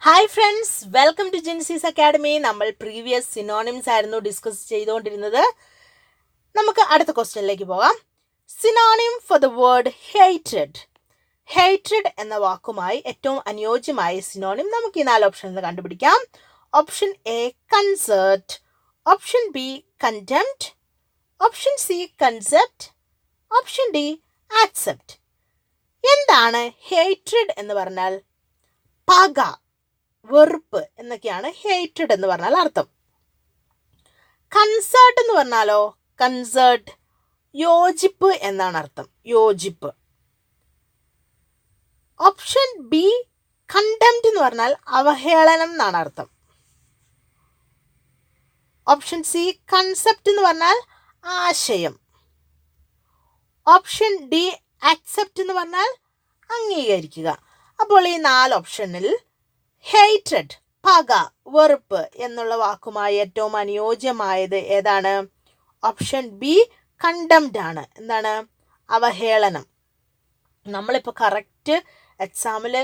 Hi friends, welcome to ജിൻസീസ് academy. നമ്മൾ previous synonyms ആയിരുന്നു ഡിസ്കസ് ചെയ്തുകൊണ്ടിരുന്നത്. നമുക്ക് അടുത്ത ക്വസ്റ്റ്യനിലേക്ക് പോകാം. Synonym for the word hatred. Hatred എന്ന വാക്കുമായി ഏറ്റവും അനുയോജ്യമായ സിനോണിം നമുക്ക് ഈ 4 ഓപ്ഷനിൽ നിന്ന് കണ്ടുപിടിക്കാം. Option A concert, option B contempt, option C concept, option D accept. എന്താണ് ഹേറ്റ്രഡ് എന്ന് പറഞ്ഞാൽ? പക, വെറുപ്പ് എന്നൊക്കെയാണ് ഹേറ്റഡ് എന്ന് പറഞ്ഞാൽ അർത്ഥം. കൺസേർട്ട് എന്ന് പറഞ്ഞാലോ? കൺസേർട്ട് യോജിപ്പ് എന്നാണ് അർത്ഥം, യോജിപ്പ്. ഓപ്ഷൻ ബി കണ്ടംപ്റ്റ് എന്ന് പറഞ്ഞാൽ അവഹേളനം എന്നാണ് അർത്ഥം. ഓപ്ഷൻ സി കൺസെപ്റ്റ് എന്ന് പറഞ്ഞാൽ ആശയം. ഓപ്ഷൻ ഡി ആക്സെപ്റ്റ് എന്ന് പറഞ്ഞാൽ അംഗീകരിക്കുക. അപ്പോൾ ഈ 4 ഓപ്ഷനിൽ ഹേറ്റഡ്, പക, വെറുപ്പ് എന്നുള്ള വാക്കുമായി ഏറ്റവും അനുയോജ്യമായത് ഏതാണ്? ഓപ്ഷൻ ബി കണ്ടംപ്റ്റ് ആണ്. എന്താണ്? അവഹേളനം. നമ്മളിപ്പോൾ കറക്റ്റ് എക്സാമിൽ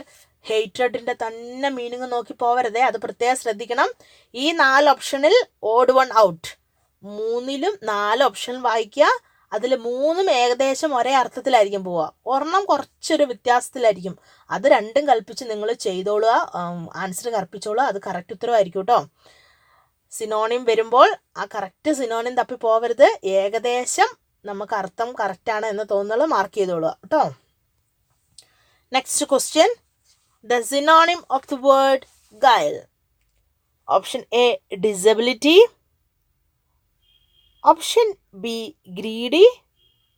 ഹേറ്റഡിൻ്റെ തന്നെ മീനിങ് നോക്കി പോവരുതേ, അത് പ്രത്യേകം ശ്രദ്ധിക്കണം. ഈ 4 ഓപ്ഷനിൽ ഓഡ് വൺ ഔട്ട്. 3ലും 4 ഓപ്ഷൻ വായിക്കുക. അതിൽ 3ഉം ഏകദേശം ഒരേ അർത്ഥത്തിലായിരിക്കും പോവുക. ഒരെണ്ണം കുറച്ചൊരു വ്യത്യാസത്തിലായിരിക്കും. അത് രണ്ടും കൽപ്പിച്ച് നിങ്ങൾ ചെയ്തോളുക, ആൻസർ കൽപ്പിച്ചോളുക. അത് കറക്റ്റ് ഉത്തരവായിരിക്കും കേട്ടോ. സിനോണിം വരുമ്പോൾ ആ കറക്റ്റ് സിനോണിം തപ്പി പോവരുത്. ഏകദേശം നമുക്ക് അർത്ഥം കറക്റ്റാണ് എന്ന് തോന്നുന്നത് മാർക്ക് ചെയ്തോളുക കേട്ടോ. Next question. The synonym of the word guile. Option A disability, option B greedy,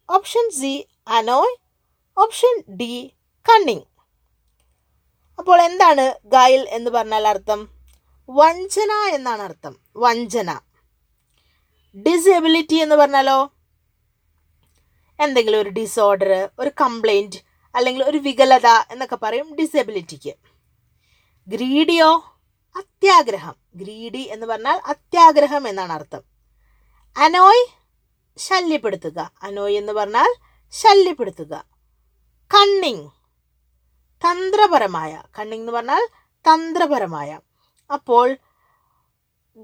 option C annoy, option D cunning. അപ്പോൾ എന്താണ് ഗൈൽ എന്ന് പറഞ്ഞാൽ അർത്ഥം? വഞ്ചന എന്നാണ് അർത്ഥം, വഞ്ചന. ഡിസബിലിറ്റി എന്ന് പറഞ്ഞാലോ? എന്തെങ്കിലും ഒരു ഡിസോർഡർ, ഒരു കംപ്ലൈൻറ്റ് അല്ലെങ്കിൽ ഒരു വികലത എന്നൊക്കെ പറയും ഡിസബിലിറ്റിക്ക്. ഗ്രീഡിയോ? അത്യാഗ്രഹം. ഗ്രീഡി എന്ന് പറഞ്ഞാൽ അത്യാഗ്രഹം എന്നാണ് അർത്ഥം. അനോയ്? ശല്യപ്പെടുത്തുക. അനോയ് എന്ന് പറഞ്ഞാൽ ശല്യപ്പെടുത്തുക. കണ്ണിങ്? തന്ത്രപരമായ. കണ്ണിങ് എന്ന് പറഞ്ഞാൽ തന്ത്രപരമായ. അപ്പോൾ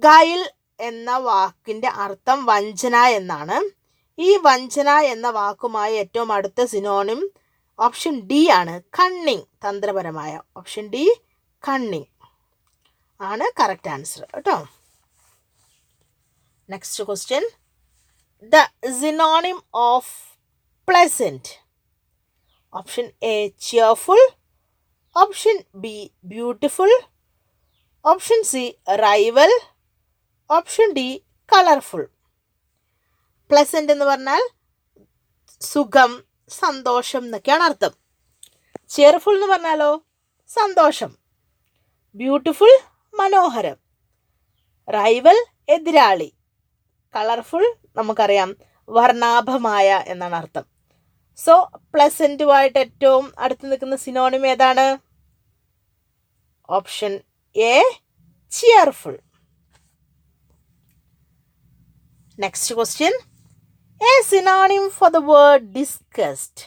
ഗൈൽ എന്ന വാക്കിൻ്റെ അർത്ഥം വഞ്ചന എന്നാണ്. ഈ വഞ്ചന എന്ന വാക്കുമായി ഏറ്റവും അടുത്ത സിനോണിം ഓപ്ഷൻ ഡി ആണ്, കണ്ണിങ്, തന്ത്രപരമായ. ഓപ്ഷൻ ഡി കണ്ണിങ് ആണ് കറക്റ്റ് ആൻസർ കേട്ടോ. Next question. The synonym of pleasant. Option A cheerful, option B beautiful, option C rival, option D colourful. Pleasant എന്ന് പറഞ്ഞാൽ സുഖം, സന്തോഷം എന്നൊക്കെയാണ് അർത്ഥം. ചിയർഫുൾ എന്ന് പറഞ്ഞാലോ? സന്തോഷം. ബ്യൂട്ടിഫുൾ മനോഹരം. റൈവൽ എതിരാളി. കളർഫുൾ നമുക്കറിയാം വർണ്ണാഭമായ എന്നാണ് അർത്ഥം. സോ പ്ലസൻറ്റുമായിട്ട് ഏറ്റവും അടുത്ത് നിൽക്കുന്ന സിനോണിം ഏതാണ്? Option A cheerful. Next question. A synonym for the word disgust.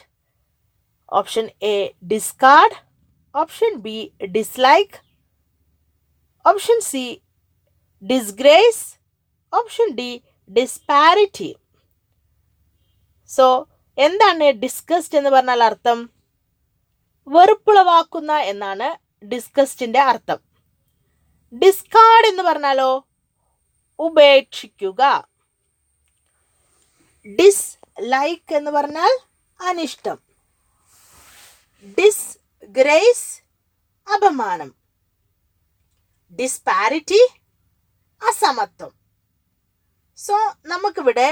Option A discard, option B dislike, option C disgrace, option D disparity. So എന്താണ് ഡിസ്ഗസ്റ്റ് എന്ന് പറഞ്ഞാൽ അർത്ഥം? വെറുപ്പുളവാക്കുന്ന എന്നാണ് ഡിസ്ഗസ്റ്റിൻ്റെ അർത്ഥം. ഡിസ്കാർഡ് എന്ന് പറഞ്ഞാലോ? ഉപേക്ഷിക്കുക. ഡിസ്ലൈക്ക് എന്ന് പറഞ്ഞാൽ അനിഷ്ടം. ഡിസ്ഗ്രേസ് അപമാനം. ഡിസ്പാരിറ്റി അസമത്വം. സോ നമുക്കിവിടെ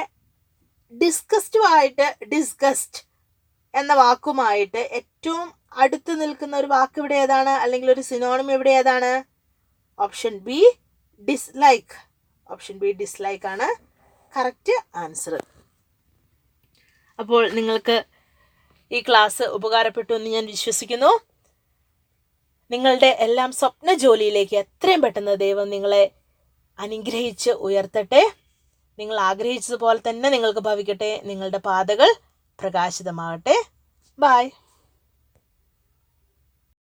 ഡിസ്ഗസ്റ്റ് എന്ന വാക്കുമായിട്ട് ഏറ്റവും അടുത്ത് നിൽക്കുന്ന ഒരു വാക്ക് ഇവിടെ ഏതാണ്, അല്ലെങ്കിൽ ഒരു സിനോണിം ഇവിടെ ഏതാണ്? Option B dislike. Option B dislike ആണ് കറക്റ്റ് ആൻസർ. അപ്പോൾ നിങ്ങൾക്ക് ഈ ക്ലാസ് ഉപകാരപ്പെട്ടു എന്ന് ഞാൻ വിശ്വസിക്കുന്നു. നിങ്ങളുടെ എല്ലാം സ്വപ്ന ജോലിയിലേക്ക് എത്രയും പെട്ടെന്ന് ദൈവം നിങ്ങളെ അനുഗ്രഹിച്ച് ഉയർത്തട്ടെ. നിങ്ങൾ ആഗ്രഹിച്ചതുപോലെ തന്നെ നിങ്ങൾക്ക് ഭവിക്കട്ടെ. നിങ്ങളുടെ പാതകൾ പ്രകാശിതമാകട്ടെ. ബൈ.